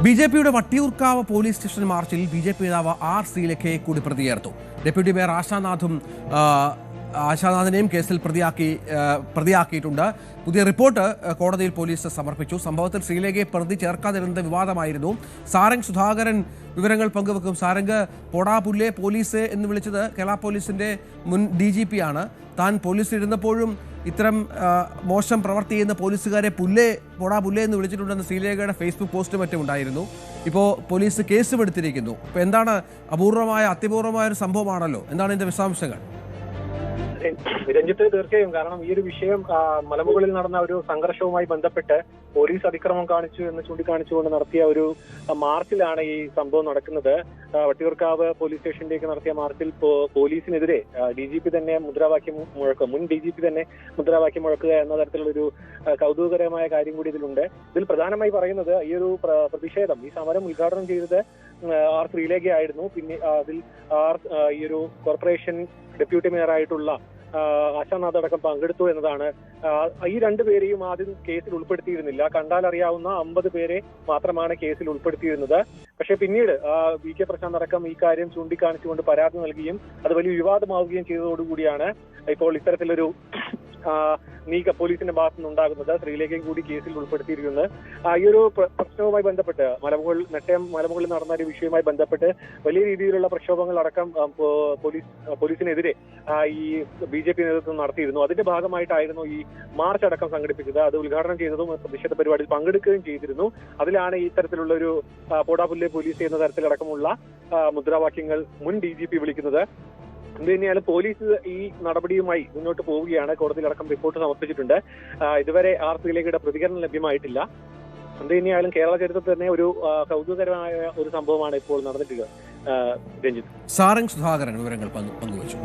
ബിജെപിയുടെ Vattiyoorkavu police station മാർച്ചിൽ BJP നേതാവ് ആർ ശ്രീലേഖയെ കൂടി പ്രതിയേർത്തു. ഡെപ്യൂട്ടി മേയർ ആശാനാഥിനെയും കേസിൽ പ്രതിയാക്കിയിട്ടുണ്ട്. പുതിയ റിപ്പോർട്ട് കോടതിയിൽ പോലീസ് സമർപ്പിച്ചു. സംഭവത്തിൽ ശ്രീലേഖയെ പ്രതി ചേർക്കാതിരുന്നത് വിവാദമായിരുന്നു. സാരംഗ് സുധാകരൻ വിവരങ്ങൾ പങ്കുവെക്കും. സാരംഗ്, പോടാ പുല്ലേ പോലീസ് എന്ന് വിളിച്ചത് കേരള പോലീസിന്റെ മുൻ DGP ആണ്. താൻ പോലീസിലിരുന്നപ്പോഴും ഇത്തരം മോശം പ്രവർത്തി ചെയ്യുന്ന പോലീസുകാരെ പോടാ പുല്ലേ എന്ന് വിളിച്ചിട്ടുണ്ടെന്ന് ശ്രീലേഖയുടെ ഫേസ്ബുക്ക് പോസ്റ്റ് മറ്റും ഉണ്ടായിരുന്നു. ഇപ്പോൾ പോലീസ് കേസും എടുത്തിരിക്കുന്നു. ഇപ്പോൾ എന്താണ് അത്യപൂർവമായ ഒരു സംഭവമാണല്ലോ, എന്താണ് ഇതിന്റെ വിശദാംശങ്ങൾ? രഞ്ജിത്ത്, തീർച്ചയായും. കാരണം ഈ ഒരു വിഷയം മലമുകളിൽ നടന്ന ഒരു സംഘർഷവുമായി ബന്ധപ്പെട്ട് പോലീസ് അതിക്രമം കാണിച്ചു എന്ന് ചൂണ്ടിക്കാണിച്ചുകൊണ്ട് നടത്തിയ ഒരു മാർച്ചിലാണ് ഈ സംഭവം നടക്കുന്നത്. വട്ടിയൂർക്കാവ് പോലീസ് സ്റ്റേഷനിലേക്ക് നടത്തിയ മാർച്ചിൽ പോലീസിനെതിരെ DGP തന്നെ മുദ്രാവാക്യം മുഴക്കുക, മുൻ DGP തന്നെ മുദ്രാവാക്യം മുഴക്കുക എന്ന തരത്തിലുള്ളൊരു കൗതുകകരമായ കാര്യം കൂടി ഇതിലുണ്ട്. ഇതിൽ പ്രധാനമായി പറയുന്നത് ഈ ഒരു പ്രതിഷേധം, ഈ സമരം ഉദ്ഘാടനം ചെയ്തത് ആർ ശ്രീലേഖയായിരുന്നു. പിന്നെ അതിൽ ഈ ഒരു കോർപ്പറേഷൻ ഡെപ്യൂട്ടി മേയറായിട്ടുള്ള ആശാനാഥ് അടക്കം പങ്കെടുത്തു എന്നതാണ്. ഈ രണ്ടുപേരെയും ആദ്യം കേസിൽ ഉൾപ്പെടുത്തിയിരുന്നില്ല. കണ്ടാൽ അറിയാവുന്ന 50 പേരെ മാത്രമാണ് കേസിൽ ഉൾപ്പെടുത്തിയിരുന്നത്. പക്ഷെ പിന്നീട് VK പ്രശാന്ത് അടക്കം ഈ കാര്യം ചൂണ്ടിക്കാണിച്ചുകൊണ്ട് പരാതി നൽകുകയും അത് വലിയ വിവാദമാവുകയും ചെയ്തതോടുകൂടിയാണ് ഇപ്പോൾ ഇത്തരത്തിലൊരു നീക്കം പോലീസിന്റെ ഭാഗത്തു നിന്നുണ്ടാകുന്നത്. ശ്രീലേഖയും കൂടി കേസിൽ ഉൾപ്പെടുത്തിയിരിക്കുന്നത്. ഈ ഒരു പ്രശ്നവുമായി ബന്ധപ്പെട്ട് മലമുകളിൽ നടന്ന ഒരു വിഷയവുമായി ബന്ധപ്പെട്ട് വലിയ രീതിയിലുള്ള പ്രക്ഷോഭങ്ങൾ അടക്കം പോലീസിനെതിരെ ഈ BJP നേതൃത്വം നടത്തിയിരുന്നു. അതിന്റെ ഭാഗമായിട്ടായിരുന്നു ഈ മാർച്ച് അടക്കം സംഘടിപ്പിച്ചത്. അത് ഉദ്ഘാടനം ചെയ്തതും പ്രതിഷേധ പരിപാടിയിൽ പങ്കെടുക്കുകയും ചെയ്തിരുന്നു. അതിലാണ് ഈ തരത്തിലുള്ള ഒരു പോടാപുല്ലേ പോലീസ് എന്ന തരത്തിലടക്കമുള്ള മുദ്രാവാക്യങ്ങൾ മുൻ DGP വിളിക്കുന്നത്. എന്ത് തന്നെയാലും പോലീസ് ഈ നടപടിയുമായി മുന്നോട്ട് പോവുകയാണ്. കോടതിയിലടക്കം റിപ്പോർട്ട് സമർപ്പിച്ചിട്ടുണ്ട്. ഇതുവരെ ആർ ശ്രീലേഖയുടെ പ്രതികരണം ലഭ്യമായിട്ടില്ല. എന്ത് തന്നെയായാലും കേരള ചരിത്രത്തിൽ തന്നെ ഒരു കൗതുകകരമായ ഒരു സംഭവമാണ് ഇപ്പോൾ നടന്നിട്ടുള്ളത്. രഞ്ജിത്ത്. സാരംഗ് സുധാകരൻ വിവരങ്ങൾ പങ്കുവച്ചു.